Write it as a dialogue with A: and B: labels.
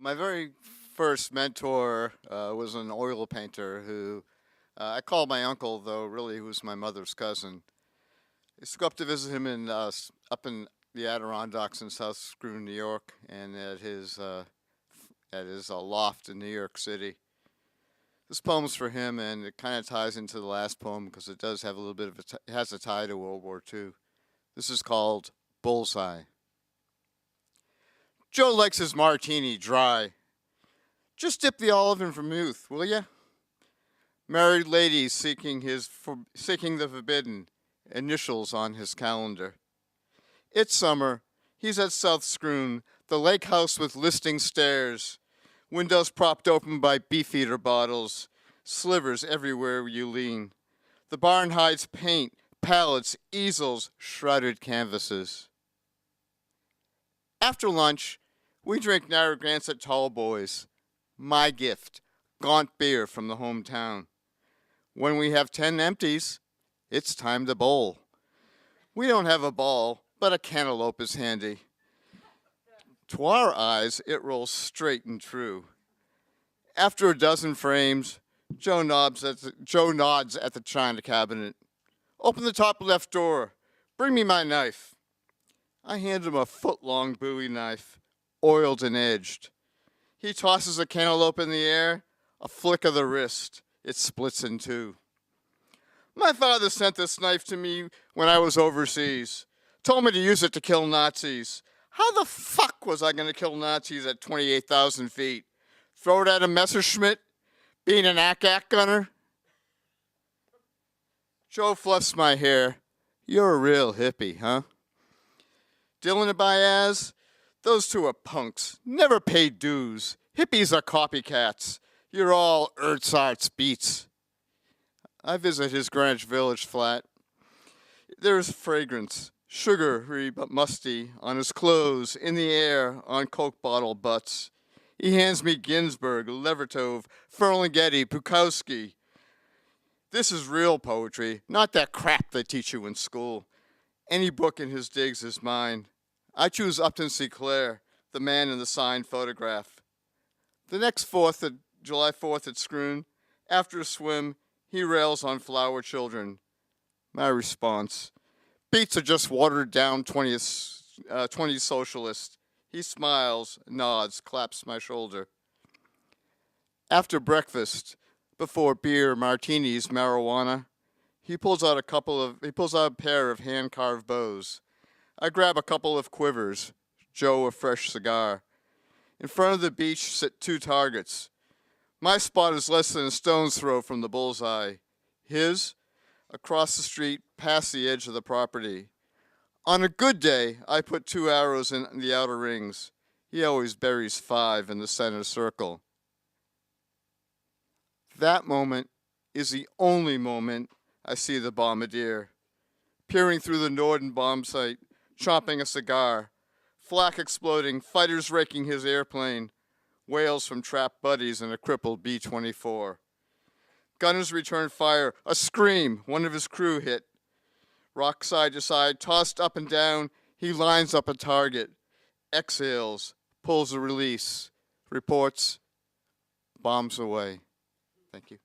A: My very first mentor was an oil painter who I called my uncle, though really he was my mother's cousin. I used to go up to visit him up in the Adirondacks in South Screw, New York, and at his loft in New York City. This poem's for him, and it kind of ties into the last poem because it does have a little bit of it has a tie to World War II. This is called Bullseye. Joe likes his martini dry. Just dip the olive in vermouth, will ya? Married ladies seeking the forbidden, initials on his calendar. It's summer. He's at South Scroon, the lake house with listing stairs, windows propped open by beefeater bottles, slivers everywhere you lean. The barn hides paint, pallets, easels, shrouded canvases. After lunch, we drink Narragansett Tall Boys. My gift, gaunt beer from the hometown. When we have 10 empties, it's time to bowl. We don't have a ball, but a cantaloupe is handy. To our eyes, it rolls straight and true. After a dozen frames, Joe nods at the china cabinet. Open the top left door. Bring me my knife. I hand him a foot-long Bowie knife, oiled and edged. He tosses a cantaloupe in the air, a flick of the wrist. It splits in two. My father sent this knife to me when I was overseas. Told me to use it to kill Nazis. How the fuck was I going to kill Nazis at 28,000 feet? Throw it at a Messerschmitt? Being an ack-ack gunner? Joe fluffs my hair. You're a real hippie, huh? Dylan and Baez? Those two are punks. Never paid dues. Hippies are copycats. You're all Arts beats. I visit his Greenwich Village flat. There's fragrance, sugary but musty, on his clothes, in the air, on Coke bottle butts. He hands me Ginsberg, Levertov, Ferlinghetti, Bukowski. This is real poetry, not that crap they teach you in school. Any book in his digs is mine. I choose Upton Sinclair, the man in the signed photograph. The next July 4th at Scroon, after a swim, he rails on flower children. My response, beats are just watered down 20s socialist. He smiles, nods, claps my shoulder. After breakfast, before beer, martinis, marijuana, he pulls out a pair of hand-carved bows. I grab a couple of quivers, Joe a fresh cigar. In front of the beach sit two targets. My spot is less than a stone's throw from the Bullseye. His, across the street, past the edge of the property. On a good day, I put 2 arrows in the outer rings. He always buries 5 in the center circle. That moment is the only moment I see the bombardier. Peering through the Norden bomb site, chomping a cigar, flak exploding, fighters raking his airplane, wails from trapped buddies in a crippled B-24. Gunners return fire, a scream, one of his crew hit. Rock side to side, tossed up and down, he lines up a target, exhales, pulls a release, reports, bombs away. Thank you.